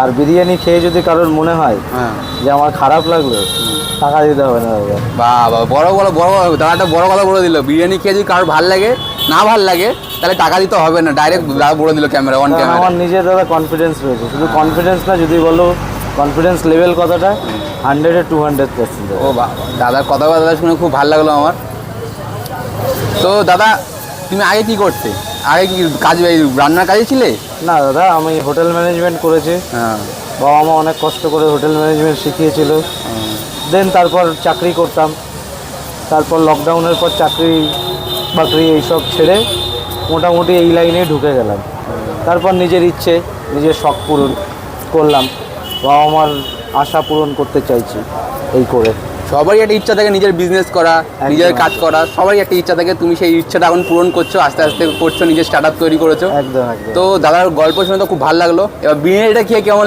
আর বিরিয়ানি খেয়ে যদি কারোর মনে হয় যে আমার খারাপ লাগলো, টাকা দিতে হবে না দাদা। বাবা বড় দাদাটা বড় কথা বলে দিল, বিরিয়ানি খেয়ে যদি কারোর ভাল লাগে না ভাল লাগে তাহলে টাকা দিতে হবে না, ডাইরেক্ট দাদা বলে দিল ক্যামেরা অন কারণ ক্যামেরা। আমার নিজের দাদা কনফিডেন্স রয়েছে, শুধু কনফিডেন্স না, যদি বলো কনফিডেন্স লেভেল কথাটা 100-এ 200%। ও বাবা, দাদার কথা শুনে খুব ভালো লাগলো আমার। তো দাদা তুমি আগে কি করতে, আগে কি কাজ রান্নার কাজে ছিলে? না দাদা, আমি হোটেল ম্যানেজমেন্ট করেছি। হ্যাঁ। বাবা মা অনেক কষ্ট করে হোটেল ম্যানেজমেন্ট শিখিয়েছিল। দেন তারপর চাকরি করতাম, তারপর লকডাউনের পর চাকরি বাকরি এইসব ছেড়ে মোটামুটি এই লাইনে ঢুকে গেলাম। তারপর নিজের ইচ্ছে, নিজের শখ পূরণ করলাম, বাবা মার আশা পূরণ করতে চাইছি এই করে। সবারই একটা ইচ্ছা থাকে নিজের বিজনেস করা, নিজের কাজ করা, সবারই একটা ইচ্ছা থাকে। তুমি সেই ইচ্ছাটা এখন পূরণ করছো, আস্তে আস্তে করছো, নিজের স্টার্ট আপ তৈরি করেছো। একদম একদম। তো দাদার গল্প শুনে তো খুব ভালো লাগলো। এবার বিরিয়ানিটা খেয়ে কেমন